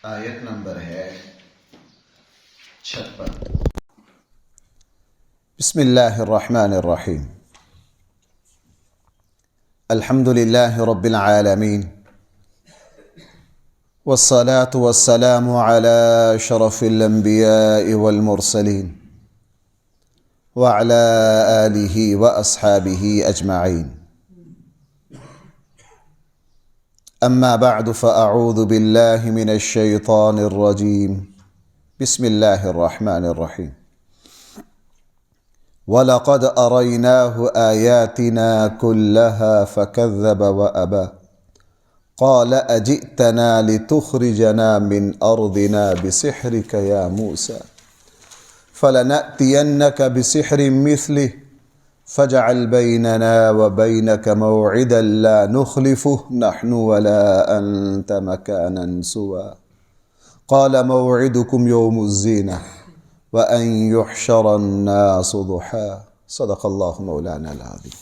آیت نمبر ہے 56۔ بسم اللہ الرحمن الرحیم۔ الحمد للہ رب العالمین، والصلاة والسلام على شرف الانبیاء والمرسلین وعلى آلہ واصحابہ اجمعین۔ اما بعد فاعوذ باللہ من الشیطان الرجیم۔ بسم اللہ الرحمن الرحیم۔ وَلَقَدْ أَرَيْنَاهُ آيَاتِنَا كُلَّهَا فَكَذَّبَ وَأَبَى قَالَ أَجِئْتَنَا لِتُخْرِجَنَا مِنْ أَرْضِنَا بِسِحْرِكَ يَا مُوسَى فَلَنَأْتِيَنَّكَ بِسِحْرٍ مِثْلِهِ فَاجْعَلْ بَيْنَنَا وَبَيْنَكَ مَوْعِدًا لَا نُخْلِفُهُ نَحْنُ وَلَا أَنْتَ مَكَانًا سُوًى قَالَ مَوْعِدُكُمْ يَوْمُ الزِّينَةِ وَأَن يُحْشَرَ النَّاسُ ضُحًى۔ صدق اللہ مولانا العظیم۔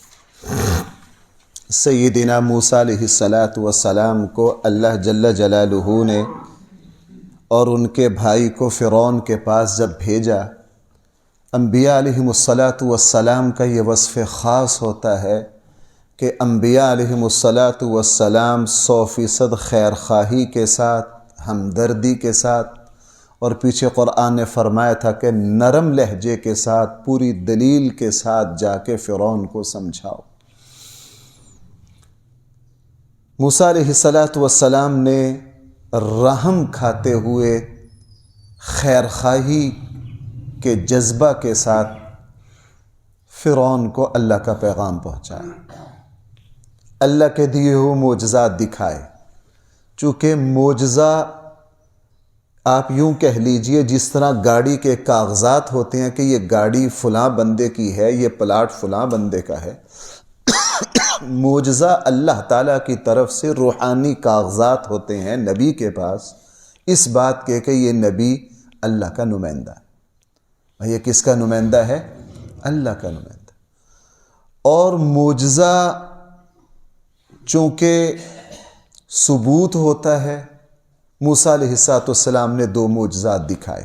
سیدنا موسیٰ علیہ السلام کو اللہ جل جلالہ نے اور ان کے بھائی کو فرعون کے پاس جب بھیجا، انبیاء علیہم السلام کا یہ وصف خاص ہوتا ہے کہ انبیاء علیہم السلام 100% خیر خواہی کے ساتھ، ہمدردی کے ساتھ، اور پیچھے قرآن نے فرمایا تھا کہ نرم لہجے کے ساتھ، پوری دلیل کے ساتھ جا کے فرعون کو سمجھاؤ۔ موسیٰ علیہ السلام نے رحم کھاتے ہوئے خیر خواہی کے جذبہ کے ساتھ فرعون کو اللہ کا پیغام پہنچایا، اللہ کے دیے ہوئے معجزات دکھائے۔ چونکہ معجزہ آپ یوں کہہ لیجئے جس طرح گاڑی کے کاغذات ہوتے ہیں کہ یہ گاڑی فلاں بندے کی ہے، یہ پلاٹ فلاں بندے کا ہے، معجزہ اللہ تعالیٰ کی طرف سے روحانی کاغذات ہوتے ہیں نبی کے پاس، اس بات کے کہ یہ نبی اللہ کا نمائندہ ہے۔ یہ کس کا نمائندہ ہے؟ اللہ کا نمائندہ۔ اور معجزہ چونکہ ثبوت ہوتا ہے، موسیٰ علیہ السلام نے 2 معجزات دکھائے،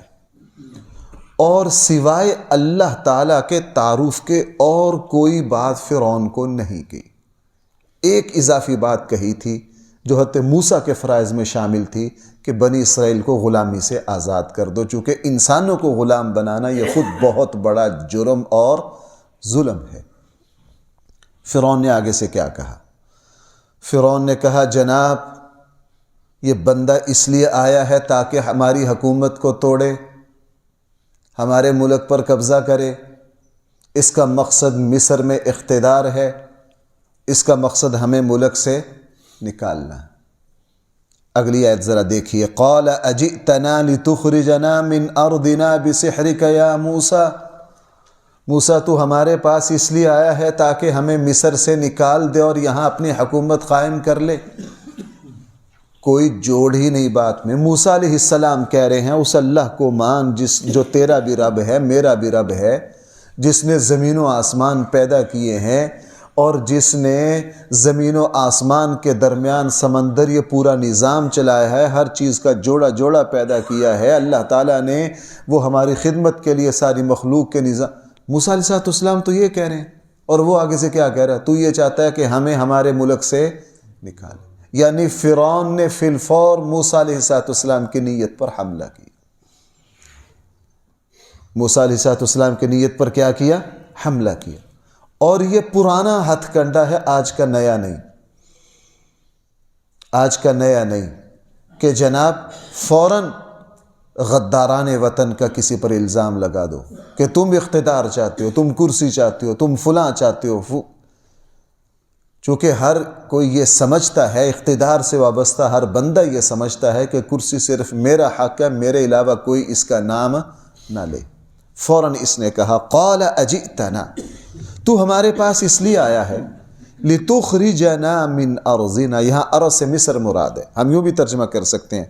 اور سوائے اللہ تعالیٰ کے تعارف کے اور کوئی بات فرعون کو نہیں کی۔ ایک اضافی بات کہی تھی جو حضرت موسیٰ کے فرائض میں شامل تھی کہ بنی اسرائیل کو غلامی سے آزاد کر دو، چونکہ انسانوں کو غلام بنانا یہ خود بہت بڑا جرم اور ظلم ہے۔ فرعون نے آگے سے کیا کہا؟ فرعون نے کہا جناب یہ بندہ اس لیے آیا ہے تاکہ ہماری حکومت کو توڑے، ہمارے ملک پر قبضہ کرے، اس کا مقصد مصر میں اقتدار ہے، اس کا مقصد ہمیں ملک سے نکالنا۔ اگلی آیت ذرا دیکھیے، قال اجئتنا لتخرجنا من ارضنا بسحرک یا موسیٰ، موسیٰ تو ہمارے پاس اس لیے آیا ہے تاکہ ہمیں مصر سے نکال دے اور یہاں اپنی حکومت قائم کر لے۔ کوئی جوڑ ہی نہیں بات میں۔ موسیٰ علیہ السلام کہہ رہے ہیں اس اللہ کو مان جو تیرا بھی رب ہے، میرا بھی رب ہے، جس نے زمین و آسمان پیدا کیے ہیں، اور جس نے زمین و آسمان کے درمیان سمندر یہ پورا نظام چلایا ہے، ہر چیز کا جوڑا جوڑا پیدا کیا ہے اللہ تعالیٰ نے، وہ ہماری خدمت کے لیے ساری مخلوق کے نظام۔ موسیٰ علیہ السلام تو یہ کہہ رہے ہیں، اور وہ آگے سے کیا کہہ رہا ہے؟ تو یہ چاہتا ہے کہ ہمیں ہمارے ملک سے نکالے۔ یعنی فرعون نے فی الفور موسیٰ علیہ السلام کی نیت پر حملہ کیا۔ موسیٰ علیہ السلام کی نیت پر کیا کیا؟ حملہ کیا۔ اور یہ پرانا ہتھ کنڈا ہے، آج کا نیا نہیں، آج کا نیا نہیں کہ جناب فوراً غداران وطن کا کسی پر الزام لگا دو کہ تم اقتدار چاہتے ہو، تم کرسی چاہتے ہو، تم فلاں چاہتے ہو۔ چونکہ ہر کوئی یہ سمجھتا ہے، اقتدار سے وابستہ ہر بندہ یہ سمجھتا ہے کہ کرسی صرف میرا حق ہے، میرے علاوہ کوئی اس کا نام نہ لے۔ فوراً اس نے کہا قال اجئتنا، تو ہمارے پاس اس لیے آیا ہے لتخرجنا من ارضنا، یہاں ارض سے مصر مراد ہے، ہم یوں بھی ترجمہ کر سکتے ہیں،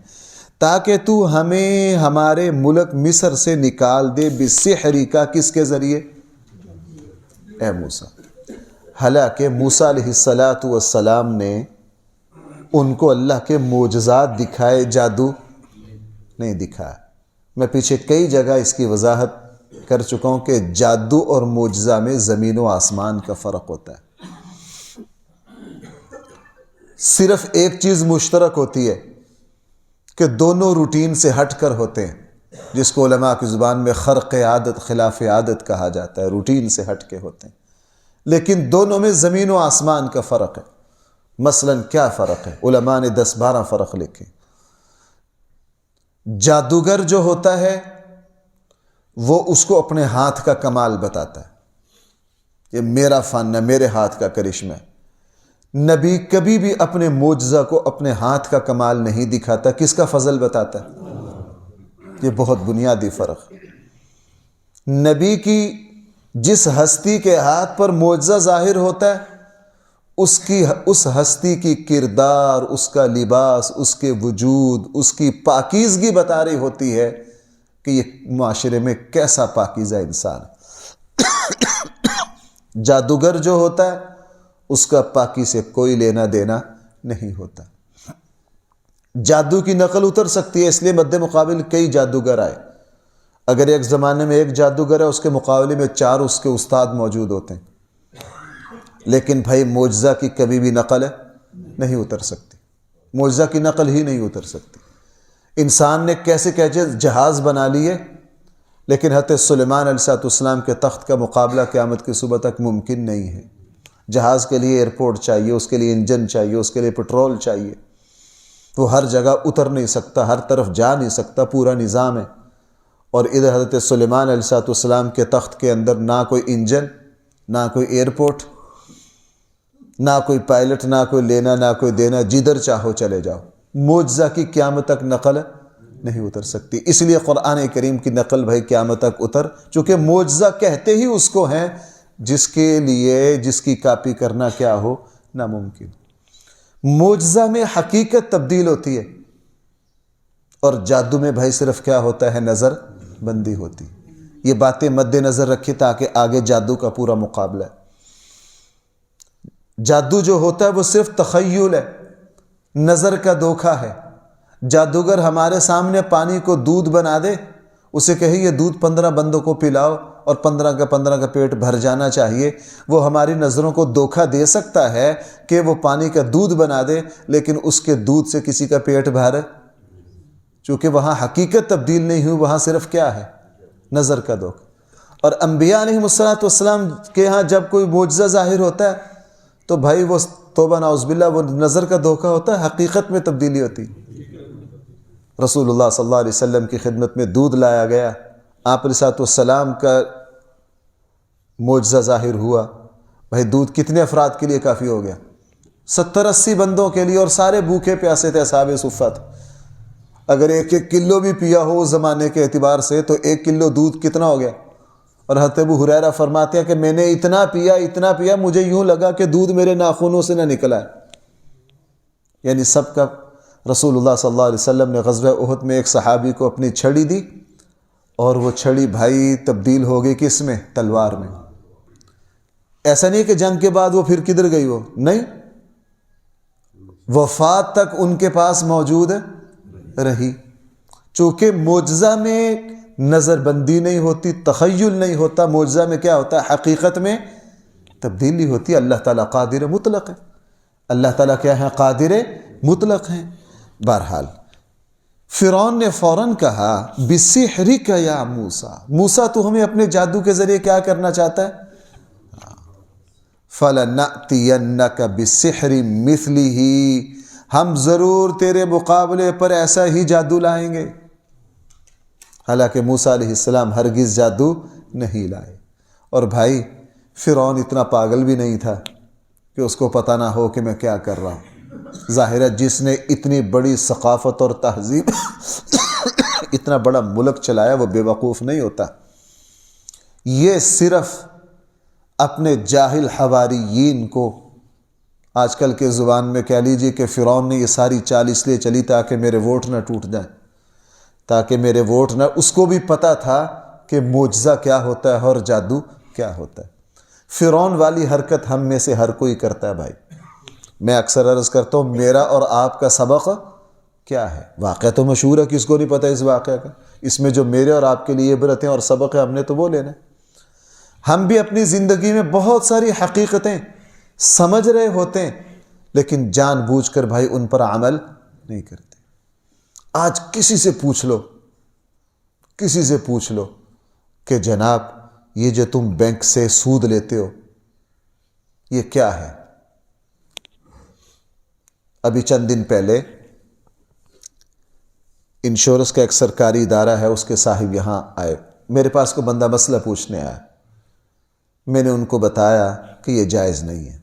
تاکہ تو ہمیں ہمارے ملک مصر سے نکال دے، بسحرک، کس کے ذریعے؟ اے موسیٰ۔ حالانکہ موسیٰ علیہ السلام نے ان کو اللہ کے معجزات دکھائے، جادو نہیں دکھایا۔ میں پیچھے کئی جگہ اس کی وضاحت کر چکا ہوں کہ جادو اور معجزہ میں زمین و آسمان کا فرق ہوتا ہے۔ صرف ایک چیز مشترک ہوتی ہے کہ دونوں روٹین سے ہٹ کر ہوتے ہیں، جس کو علماء کی زبان میں خرق عادت، خلاف عادت کہا جاتا ہے، روٹین سے ہٹ کے ہوتے ہیں، لیکن دونوں میں زمین و آسمان کا فرق ہے۔ مثلا کیا فرق ہے؟ علماء نے 10-12 فرق لکھے۔ جادوگر جو ہوتا ہے وہ اس کو اپنے ہاتھ کا کمال بتاتا ہے، یہ میرا فن ہے، میرے ہاتھ کا کرشمہ ہے۔ نبی کبھی بھی اپنے معجزہ کو اپنے ہاتھ کا کمال نہیں دکھاتا، کس کا فضل بتاتا ہے؟ یہ بہت بنیادی فرق ہے۔ نبی کی جس ہستی کے ہاتھ پر معجزہ ظاہر ہوتا ہے اس ہستی کی کردار، اس کا لباس، اس کے وجود، اس کی پاکیزگی بتا رہی ہوتی ہے کہ یہ معاشرے میں کیسا پاکیزہ انسان ہے۔ جادوگر جو ہوتا ہے اس کا پاکی سے کوئی لینا دینا نہیں ہوتا۔ جادو کی نقل اتر سکتی ہے، اس لیے مد مقابل کئی جادوگر آئے۔ اگر ایک زمانے میں ایک جادوگر ہے، اس کے مقابلے میں 4 اس کے استاد موجود ہوتے ہیں، لیکن بھائی معجزہ کی کبھی بھی نقل نہیں اتر سکتی، معجزہ کی نقل ہی نہیں اتر سکتی۔ انسان نے کیسے کیسے جہاز بنا لیے، لیکن حضرت سلیمان علیہ السلام کے تخت کا مقابلہ قیامت کی صبح تک ممکن نہیں ہے۔ جہاز کے لیے ایئرپورٹ چاہیے، اس کے لیے انجن چاہیے، اس کے لیے پٹرول چاہیے، وہ ہر جگہ اتر نہیں سکتا، ہر طرف جا نہیں سکتا، پورا نظام ہے۔ اور ادھر حضرت سلیمان علیہ السلام کے تخت کے اندر نہ کوئی انجن، نہ کوئی ایئرپورٹ، نہ کوئی پائلٹ، نہ کوئی لینا نہ کوئی دینا، جدھر چاہو چلے جاؤ۔ معجزہ کی قیامت تک نقل نہیں اتر سکتی، اس لیے قرآن کریم کی نقل بھائی قیامت تک اتر، چونکہ معجزہ کہتے ہی اس کو ہیں جس کے لیے جس کی کاپی کرنا کیا ہو، ناممکن۔ معجزہ میں حقیقت تبدیل ہوتی ہے، اور جادو میں بھائی صرف کیا ہوتا ہے؟ نظر بندی ہوتی۔ یہ باتیں مد نظر رکھی تاکہ آگے جادو کا پورا مقابلہ ہے۔ جادو جو ہوتا ہے وہ صرف تخیل ہے، نظر کا دھوکہ ہے۔ جادوگر ہمارے سامنے پانی کو دودھ بنا دے، اسے کہے یہ دودھ 15 بندوں کو پلاؤ اور 15 کا پیٹ بھر جانا چاہیے، وہ ہماری نظروں کو دھوکہ دے سکتا ہے کہ وہ پانی کا دودھ بنا دے، لیکن اس کے دودھ سے کسی کا پیٹ بھر، چونکہ وہاں حقیقت تبدیل نہیں ہوئی، وہاں صرف کیا ہے؟ نظر کا دھوکہ۔ اور انبیاء علیہ السلام کے ہاں جب کوئی معجزہ ظاہر ہوتا ہے تو بھائی وہ توبہ نعوذ باللہ، وہ نظر کا دھوکہ ہوتا ہے، حقیقت میں تبدیلی ہوتی۔ رسول اللہ صلی اللہ علیہ وسلم کی خدمت میں دودھ لایا گیا، آپ علیہ السلام کا معجزہ ظاہر ہوا، بھائی دودھ کتنے افراد کے لیے کافی ہو گیا؟ 70-80 بندوں کے لیے، اور سارے بھوکے پیاسے تھے، اصحاب صفہ تھے۔ اگر 1 کلو بھی پیا ہو اس زمانے کے اعتبار سے تو 1 کلو دودھ کتنا ہو گیا؟ اور حضرت ابو ہریرہ فرماتے ہیں کہ میں نے اتنا پیا مجھے یوں لگا کہ دودھ میرے ناخنوں سے نہ نکلا ہے۔ یعنی سب کا رسول اللہ صلی اللہ علیہ وسلم نے غزوہ احد میں ایک صحابی کو اپنی چھڑی دی، اور وہ چھڑی بھائی تبدیل ہو گئی کس میں؟ تلوار میں۔ ایسا نہیں کہ جنگ کے بعد وہ پھر کدھر گئی، وہ نہیں، وفات تک ان کے پاس موجود رہی۔ چونکہ معجزہ میں نظر بندی نہیں ہوتی، تخیل نہیں ہوتا، معجزہ میں کیا ہوتا ہے؟ حقیقت میں تبدیلی ہوتی ہے۔ اللہ تعالیٰ قادر مطلق ہے، اللہ تعالیٰ کیا ہے؟ قادر مطلق ہیں۔ بہرحال فرعون نے فوراً کہا بِسِحْرِكَ یا موسیٰ، موسیٰ تو ہمیں اپنے جادو کے ذریعے کیا کرنا چاہتا ہے؟ فَلَنَأْتِيَنَّكَ بِالسِّحْرِ مِثْلِهِ، ہم ضرور تیرے مقابلے پر ایسا ہی جادو لائیں گے۔ حالانکہ موسیٰ علیہ السلام ہرگز جادو نہیں لائے۔ اور بھائی فرعون اتنا پاگل بھی نہیں تھا کہ اس کو پتہ نہ ہو کہ میں کیا کر رہا ہوں۔ ظاہر ہے جس نے اتنی بڑی ثقافت اور تہذیب اتنا بڑا ملک چلایا وہ بے وقوف نہیں ہوتا۔ یہ صرف اپنے جاہل حواریین کو، آج کل کے زبان میں کہہ لیجیے کہ فرعون نے یہ ساری چال اس لیے چلی تاکہ میرے ووٹ نہ ٹوٹ جائیں، تاکہ میرے ووٹ نہ، اس کو بھی پتہ تھا کہ معجزہ کیا ہوتا ہے اور جادو کیا ہوتا ہے۔ فرعون والی حرکت ہم میں سے ہر کوئی کرتا ہے بھائی۔ میں اکثر عرض کرتا ہوں میرا اور آپ کا سبق کیا ہے؟ واقعہ تو مشہور ہے، کس کو نہیں پتہ اس واقعہ کا؟ اس میں جو میرے اور آپ کے لیے عبرتیں اور سبق ہے، ہم نے تو وہ لینا ہے۔ ہم بھی اپنی زندگی میں بہت ساری حقیقتیں سمجھ رہے ہوتے ہیں، لیکن جان بوجھ کر بھائی ان پر عمل نہیں کرتے۔ آج کسی سے پوچھ لو کہ جناب یہ جو تم بینک سے سود لیتے ہو یہ کیا ہے؟ ابھی چند دن پہلے انشورنس کا ایک سرکاری ادارہ ہے، اس کے صاحب یہاں آئے، میرے پاس کو بندہ مسئلہ پوچھنے آیا۔ میں نے ان کو بتایا کہ یہ جائز نہیں ہے۔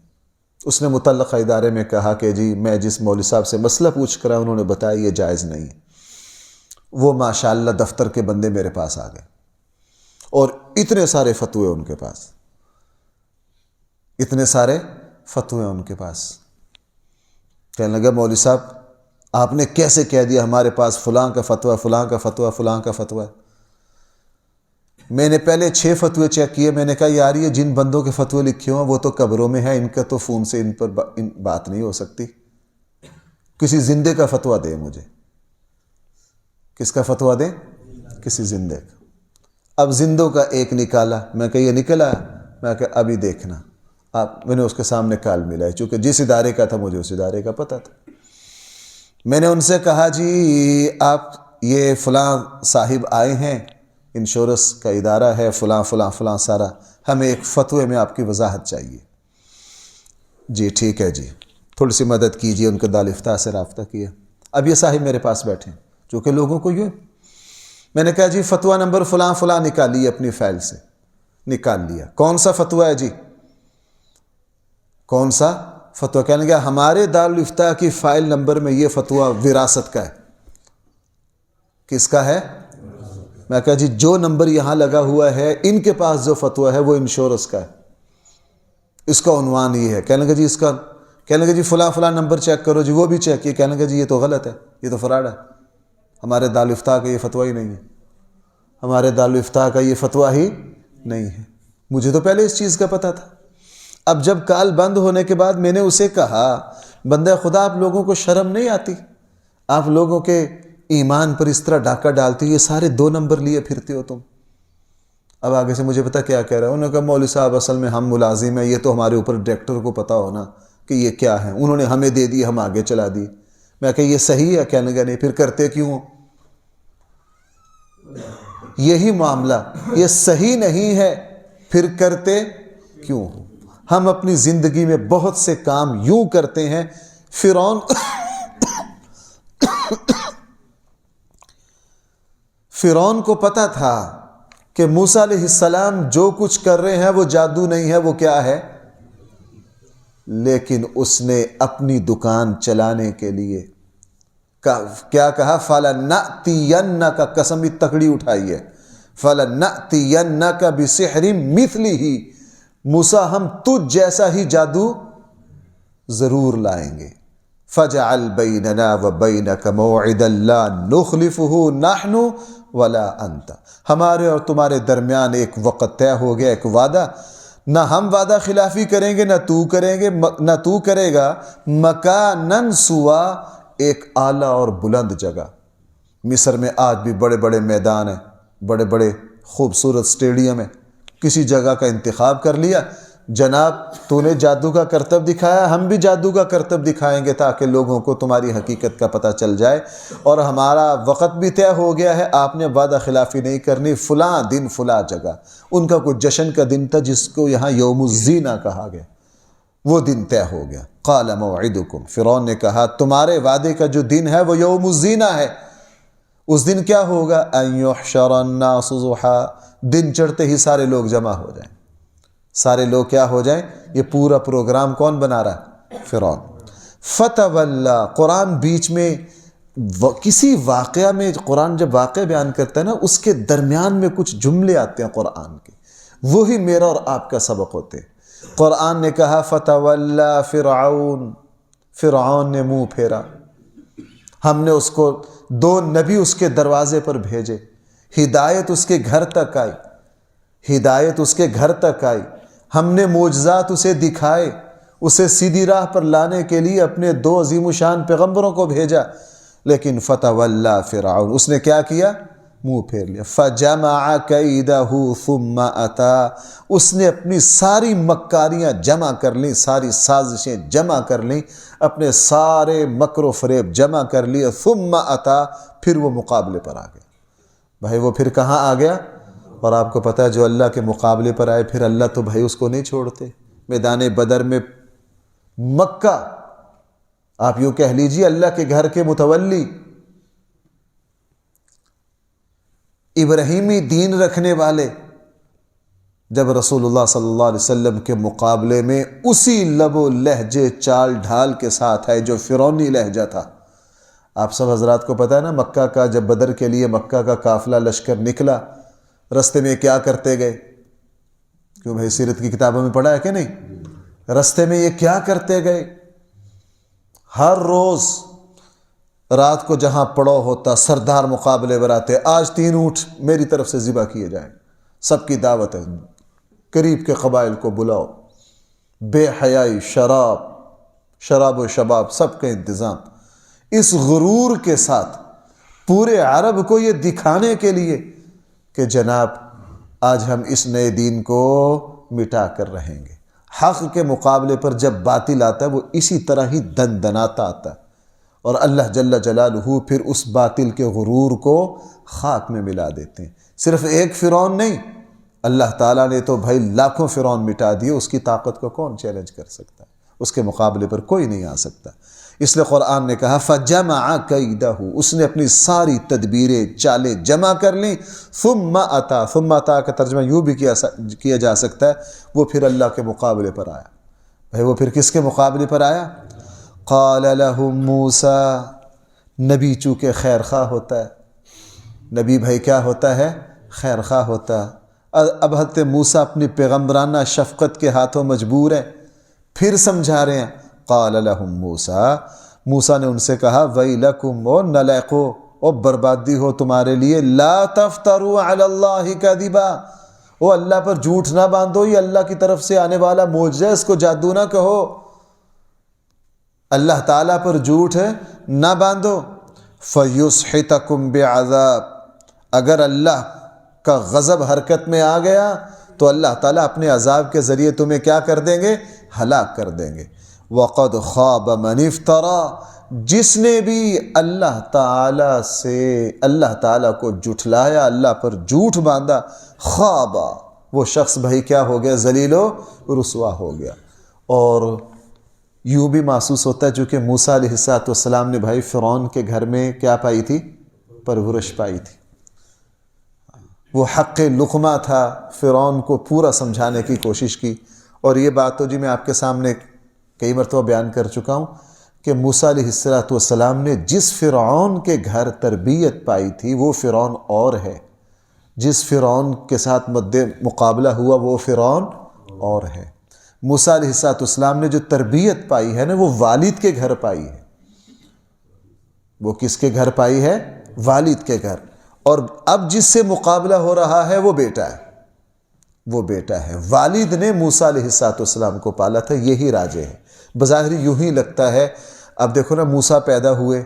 اس نے متعلقہ ادارے میں کہا کہ جی میں جس مولوی صاحب سے مسئلہ پوچھ کر آیا انہوں نے بتایا یہ جائز نہیں ہے۔ وہ ماشاءاللہ دفتر کے بندے میرے پاس آ گئے اور اتنے سارے فتوے ان کے پاس، کہنے لگا مولوی صاحب آپ نے کیسے کہہ دیا ہمارے پاس فلاں کا فتویٰ، فلاں کا فتویٰ، فلاں کا فتویٰ۔ میں نے پہلے 6 فتوے چیک کیے، میں نے کہا یار یہ جن بندوں کے فتوے لکھے ہوں وہ تو قبروں میں ہیں، ان کا تو فون سے ان پر بات نہیں ہو سکتی، کسی زندے کا فتویٰ دے مجھے۔ کس کا فتویٰ دیں؟ کسی زندے کا۔ اب زندوں کا ایک نکالا، میں کہ یہ نکلا، میں کہ ابھی دیکھنا۔ میں نے اس کے سامنے کال ملائی، چونکہ جس ادارے کا تھا مجھے اس ادارے کا پتہ تھا۔ میں نے ان سے کہا جی آپ یہ فلاں صاحب آئے ہیں، انشورنس کا ادارہ ہے فلاں فلاں فلاں سارا، ہمیں ایک فتوے میں آپ کی وضاحت چاہیے۔ جی ٹھیک ہے جی، تھوڑی سی مدد کیجیے۔ ان کے دارالفتاء سے رابطہ کیا۔ اب یہ صاحب میرے پاس بیٹھے ہیں، چونکہ لوگوں کو یوں، میں نے کہا جی فتویٰ نمبر فلاں فلاں نکالیے اپنی فائل سے۔ نکال لیا۔ کون سا فتویٰ ہے جی؟ کون سا فتویٰ؟ کہنے لگا ہمارے دارالفتاء کی فائل نمبر میں یہ فتویٰ وراثت کا ہے۔ کس کا ہے؟ میں کہا جی جو نمبر یہاں لگا ہوا ہے ان کے پاس جو فتویٰ ہے وہ انشورنس کا ہے، اس کا عنوان یہ ہے۔ کہنے لگا جی اس کا، کہنے لگا جی فلاں فلاں نمبر چیک کرو جی، وہ بھی چیک کیے، کہنے لگا جی یہ تو غلط ہے، یہ تو فراڈ ہے، ہمارے دارالفتاء کا یہ فتویٰ ہی نہیں ہے، ہمارے دارالفتاء کا یہ فتویٰ ہی نہیں ہے۔ مجھے تو پہلے اس چیز کا پتہ تھا۔ اب جب کال بند ہونے کے بعد میں نے اسے کہا بندہ خدا آپ لوگوں کو شرم نہیں آتی؟ آپ لوگوں کے ایمان پر اس طرح ڈاکہ ڈالتی ہو، یہ سارے 2 نمبر لیے پھرتے ہو تم۔ اب آگے سے مجھے پتا کیا کہہ رہا ہے، انہوں نے کہا مولوی صاحب اصل میں ہم ملازم ہیں، یہ تو ہمارے اوپر ڈائریکٹر کو پتا ہونا کہ یہ کیا ہے، انہوں نے ہمیں دے دی، ہم آگے چلا دی۔ میں کہا یہ صحیح ہے؟ کہنے لگا نہیں، پھر کرتے کیوں ہو؟ یہی معاملہ، یہ صحیح نہیں ہے، پھر کرتے کیوں ہو؟ ہم اپنی زندگی میں بہت سے کام یوں کرتے ہیں۔ فرعون کو پتا تھا کہ موسیٰ علیہ السلام جو کچھ کر رہے ہیں وہ جادو نہیں ہے، وہ کیا ہے؟ لیکن اس نے اپنی دکان چلانے کے لیے کیا کہا؟ فَلَنَأْتِيَنَّكَ، قسم بھی تکڑی اٹھائی ہے، فَلَنَأْتِيَنَّكَ بِسِحْرٍ مِثْلِهِ، موسیٰ ہم تجھ جیسا ہی جادو ضرور لائیں گے۔ فَجْعَلْ بَيْنَنَا وَبَيْنَكَ مَوْعِدًا لَا نُخْلِفُهُ نَحْنُ وَلَا أَنْتَ، ہمارے اور تمہارے درمیان ایک وقت طے ہو گیا، ایک وعدہ، نہ ہم وعدہ خلافی کریں گے نہ تو کرے گا، مَكَانًا سُوًى، ایک اعلیٰ اور بلند جگہ۔ مصر میں آج بھی بڑے بڑے میدان ہیں، بڑے بڑے خوبصورت سٹیڈیم ہیں، کسی جگہ کا انتخاب کر لیا، جناب تو نے جادو کا کرتب دکھایا، ہم بھی جادو کا کرتب دکھائیں گے تاکہ لوگوں کو تمہاری حقیقت کا پتہ چل جائے، اور ہمارا وقت بھی طے ہو گیا ہے، آپ نے وعدہ خلافی نہیں کرنی، فلاں دن فلاں جگہ۔ ان کا کوئی جشن کا دن تھا جس کو یہاں یوم الزینہ کہا گیا، وہ دن طے ہو گیا۔ قال موعدکم، فرعون نے کہا تمہارے وعدے کا جو دن ہے وہ یوم الزینہ ہے۔ اس دن کیا ہوگا؟ ان یحشر الناس ضحا، دن چڑھتے ہی سارے لوگ جمع ہو جائیں۔ سارے لوگ کیا ہو جائیں؟ یہ پورا پروگرام کون بنا رہا ہے؟ فرعون۔ فتولا، قرآن بیچ میں کسی واقعہ میں، قرآن جب واقعہ بیان کرتا ہے نا اس کے درمیان میں کچھ جملے آتے ہیں قرآن کے، وہی میرا اور آپ کا سبق ہوتے ہیں۔ قرآن نے کہا فتولا فرعون، فرعون نے منہ پھیرا، ہم نے اس کو 2 نبی اس کے دروازے پر بھیجے، ہدایت اس کے گھر تک آئی، ہدایت اس کے گھر تک آئی، ہم نے معجزات اسے دکھائے، اسے سیدھی راہ پر لانے کے لیے اپنے 2 عظیم الشان پیغمبروں کو بھیجا، لیکن فتولا فرعون، اس نے کیا کیا؟ منہ پھیر لیا. فجمع کیدہ ثم اتا، اس نے اپنی ساری مکاریاں جمع کر لیں، ساری سازشیں جمع کر لیں، اپنے سارے مکر و فریب جمع کر لیے. ثم اتا، پھر وہ مقابلے پر آ گیا. بھائی وہ پھر کہاں آ گیا؟ اور آپ کو پتہ ہے جو اللہ کے مقابلے پر آئے پھر اللہ تو بھائی اس کو نہیں چھوڑتے. میدان بدر میں مکہ، آپ یوں کہہ لیجیے اللہ کے گھر کے متولی، ابراہیمی دین رکھنے والے، جب رسول اللہ صلی اللہ علیہ وسلم کے مقابلے میں اسی لب و لہجے چال ڈھال کے ساتھ ہے جو فرعونی لہجہ تھا. آپ سب حضرات کو پتہ ہے نا، مکہ کا جب بدر کے لیے مکہ کا قافلہ لشکر نکلا، رستے میں کیا کرتے گئے؟ کیوں بھائی سیرت کی کتابوں میں پڑھا ہے کہ نہیں؟ رستے میں یہ کیا کرتے گئے؟ ہر روز رات کو جہاں پڑاؤ ہوتا سردار مقابلے براتے، آج 3 اونٹ میری طرف سے ذبح کیے جائیں، سب کی دعوت ہے، قریب کے قبائل کو بلاؤ، بے حیائی، شراب و شباب سب کا انتظام. اس غرور کے ساتھ پورے عرب کو یہ دکھانے کے لیے کہ جناب آج ہم اس نئے دین کو مٹا کر رہیں گے. حق کے مقابلے پر جب باطل آتا ہے وہ اسی طرح ہی دندناتا آتا ہے، اور اللہ جل جلالہ پھر اس باطل کے غرور کو خاک میں ملا دیتے ہیں. صرف ایک فرعون نہیں، اللہ تعالیٰ نے تو بھائی لاکھوں فرعون مٹا دیے. اس کی طاقت کو کون چیلنج کر سکتا ہے؟ اس کے مقابلے پر کوئی نہیں آ سکتا. اس لیے قرآن نے کہا فجمع کیدہ، اس نے اپنی ساری تدبیریں چالیں جمع کر لیں. ثم اتا، ثم اتا کا ترجمہ یوں بھی کیا جا سکتا ہے وہ پھر اللہ کے مقابلے پر آیا. بھائی وہ پھر کس کے مقابلے پر آیا؟ قال لهم موسیٰ، نبی چونکہ خیر خواہ ہوتا ہے، نبی بھائی کیا ہوتا ہے؟ خیر خواہ ہوتا ہے. اب حضرت موسیٰ اپنی پیغمبرانہ شفقت کے ہاتھوں مجبور ہیں، پھر سمجھا رہے ہیں. قال لهم موسیٰ، موسیٰ نے ان سے کہا ویلکم، او نلیقو، او بربادی ہو تمہارے لیے، لا تفتروا علی اللہ کذبا، او اللہ پر جھوٹ نہ باندھو، یہ اللہ کی طرف سے آنے والا معجزہ، اس کو جادو نہ کہو، اللہ تعالیٰ پر جھوٹ ہے نہ باندھو. فیسحتکم بعذاب، اگر اللہ کا غضب حرکت میں آ گیا تو اللہ تعالیٰ اپنے عذاب کے ذریعے تمہیں کیا کر دیں گے؟ ہلاک کر دیں گے. وقد خاب من افترا، جس نے بھی اللہ تعالیٰ سے، اللہ تعالیٰ کو جھٹلایا، اللہ پر جھوٹ باندھا، خوابا، وہ شخص بھائی کیا ہو گیا؟ ذلیل و رسوا ہو گیا. اور یوں بھی محسوس ہوتا ہے چونکہ موسیٰ علیہ السلام نے بھائی فرعون کے گھر میں کیا پائی تھی؟ پرورش پائی تھی. وہ حق لقمہ تھا، فرعون کو پورا سمجھانے کی کوشش کی. اور یہ بات تو جی میں آپ کے سامنے کئی مرتبہ بیان کر چکا ہوں کہ موسیٰ علیہ السلام نے جس فرعون کے گھر تربیت پائی تھی وہ فرعون اور ہے، جس فرعون کے ساتھ مد مقابلہ ہوا وہ فرعون اور ہے. موسیٰ علیہ السلام نے جو تربیت پائی ہے نا وہ والد کے گھر پائی ہے. وہ کس کے گھر پائی ہے؟ والد کے گھر. اور اب جس سے مقابلہ ہو رہا ہے وہ بیٹا ہے، وہ بیٹا ہے. والد نے موسیٰ علیہ السلام کو پالا تھا، یہی راجے ہے. بظاہر یوں ہی لگتا ہے. اب دیکھو نا موسیٰ پیدا ہوئے،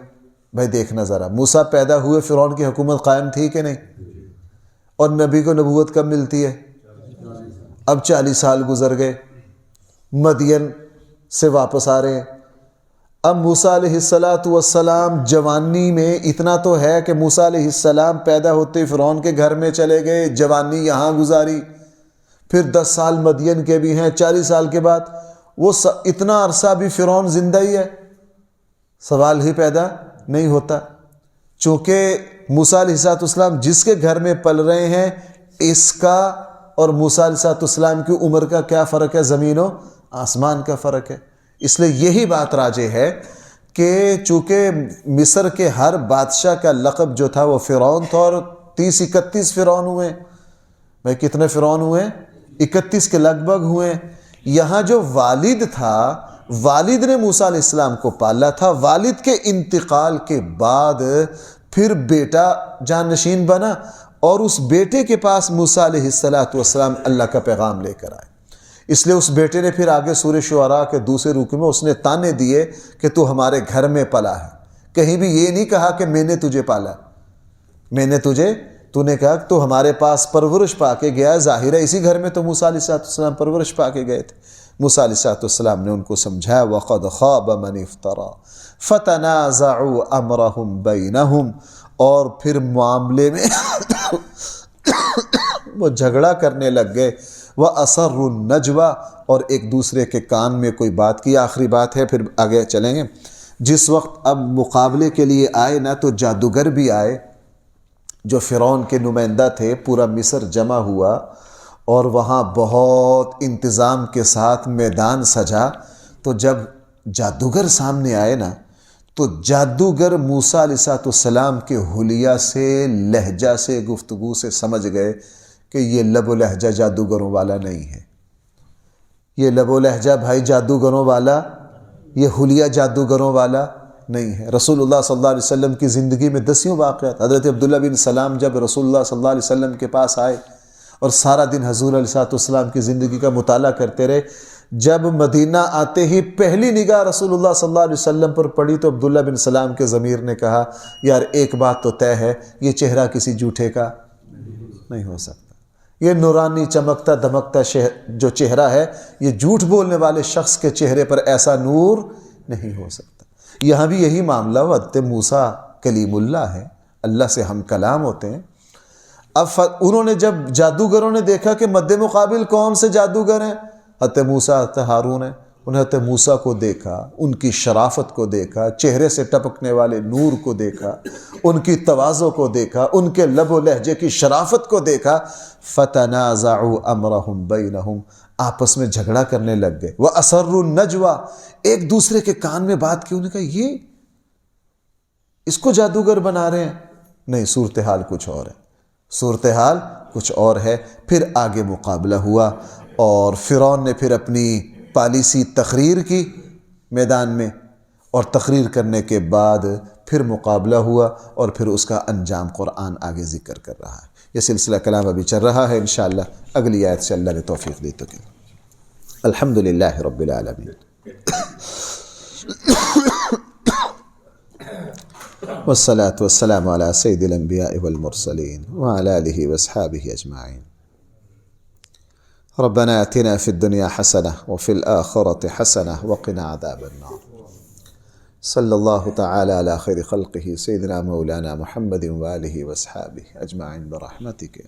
بھائی دیکھنا ذرا، موسیٰ پیدا ہوئے فرعون کی حکومت قائم تھی کہ نہیں؟ اور نبی کو نبوت کب ملتی ہے؟ اب 40 سال گزر گئے، مدین سے واپس آ رہے ہیں. اب موسیٰ علیہ السلام جوانی میں اتنا تو ہے کہ موسیٰ علیہ السلام پیدا ہوتے فرعون کے گھر میں چلے گئے، جوانی یہاں گزاری، پھر 10 سال مدین کے بھی ہیں، 40 سال کے بعد وہ اتنا عرصہ بھی فرعون زندہ ہی ہے. سوال ہی پیدا نہیں ہوتا. چونکہ موسیٰ علیہ السلام جس کے گھر میں پل رہے ہیں، اس کا اور موسیٰ علیہ السلام کی عمر کا کیا فرق ہے؟ زمین و آسمان کا فرق ہے. اس لیے یہی بات راجے ہے کہ چونکہ مصر کے ہر بادشاہ کا لقب جو تھا وہ فرعون تھا، اور 30-31 فرعون ہوئے. بھائی کتنے فرعون ہوئے؟ 31 کے لگ بھگ ہوئے. یہاں جو والد تھا، والد نے موسیٰ علیہ السلام کو پالا تھا. والد کے انتقال کے بعد پھر بیٹا جانشین بنا، اور اس بیٹے کے پاس موسیٰ علیہ السلام اللہ کا پیغام لے کر آئے. اس لیے اس بیٹے نے پھر آگے سورہ شعراء کے دوسرے رکوع میں اس نے تانے دیے کہ تو ہمارے گھر میں پلا ہے، کہیں بھی یہ نہیں کہا کہ میں نے تجھے پالا، تو نے کہا کہ تو ہمارے پاس پرورش پا کے گیا، ظاہر ہے اسی گھر میں تو موسیٰ علیہ السلام پرورش پا کے گئے تھے۔ موسیٰ علیہ السلام نے ان کو سمجھایا وَقَدْ خَابَ مَنِ افْتَرَى فَتَنَازَعُوا أَمْرَهُمْ بَيْنَهُمْ، اور پھر معاملے میں وہ جھگڑا کرنے لگ گئے، وَأَسَرُّوا النَّجْوَى، اور ایک دوسرے کے کان میں کوئی بات کی۔ آخری بات ہے، پھر آگے چلیں گے۔ جس وقت اب مقابلے کے لیے آئے نا تو جادوگر بھی آئے، جو فرعون کے نمائندہ تھے، پورا مصر جمع ہوا اور وہاں بہت انتظام کے ساتھ میدان سجا۔ تو جب جادوگر سامنے آئے نا تو جادوگر موسیٰ علیہ السلام کے حلیہ سے، لہجہ سے، گفتگو سے سمجھ گئے کہ یہ لب و لہجہ جادوگروں والا نہیں ہے، یہ لب و لہجہ بھائی جادوگروں والا، یہ حلیہ جادوگروں والا نہیں ہے۔ رسول اللہ صلی اللہ علیہ وسلم کی زندگی میں دسیوں واقعات۔ حضرت عبداللہ بن سلام جب رسول اللہ صلی اللہ علیہ وسلم کے پاس آئے اور سارا دن حضور علیہ السلام کی زندگی کا مطالعہ کرتے رہے، جب مدینہ آتے ہی پہلی نگاہ رسول اللہ صلی اللہ علیہ وسلم پر پڑی تو عبداللہ بن سلام کے ضمیر نے کہا یار ایک بات تو طے ہے، یہ چہرہ کسی جھوٹے کا نہیں ہو سکتا، یہ نورانی چمکتا دمکتا جو چہرہ ہے، یہ جھوٹ بولنے والے شخص کے چہرے پر ایسا نور نہیں ہو سکتا۔ یہاں بھی یہی معاملہ ہوا۔ حضرت موسیٰ کلیم اللہ ہے، اللہ سے ہم کلام ہوتے ہیں۔ اب انہوں نے جب جادوگروں نے دیکھا کہ مد مقابل کون سے جادوگر ہیں، حضرت موسیٰ حضرت ہارون ہیں، انہیں حضرت موسیٰ کو دیکھا، ان کی شرافت کو دیکھا، چہرے سے ٹپکنے والے نور کو دیکھا، ان کی تواضع کو دیکھا، ان کے لب و لہجے کی شرافت کو دیکھا، فَتَنَازَعُوا أَمْرَهُمْ بَيْنَهُمْ، آپس میں جھگڑا کرنے لگ گئے۔ وَأَسَرُّوا النَّجْوَى، ایک دوسرے کے کان میں بات کی، انہوں نے کہا یہ اس کو جادوگر بنا رہے ہیں، نہیں، صورتحال کچھ اور ہے، صورتحال کچھ اور ہے۔ پھر آگے مقابلہ ہوا اور فرعون نے پھر اپنی پالیسی تقریر کی میدان میں، اور تقریر کرنے کے بعد پھر مقابلہ ہوا اور پھر اس کا انجام قرآن آگے ذکر کر رہا ہے۔ یہ سلسلہ کلام ابھی چل رہا ہے، انشاءاللہ اگلی آیت سے اللہ نے توفیق دی تو کہ الحمدللہ رب العالمین والصلاة والسلام على سید الانبیاء والمرسلین وعلى آلہ واصحابہ اجمعین۔ ربنا آتنا في الدنيا حسنة وفي الآخرة حسنة وقنا عذاب النار۔ صلی اللہ تعالی علی خیر خلقہ سیدنا مولانا محمد وآلہ واصحابہ اجمعین برحمتک۔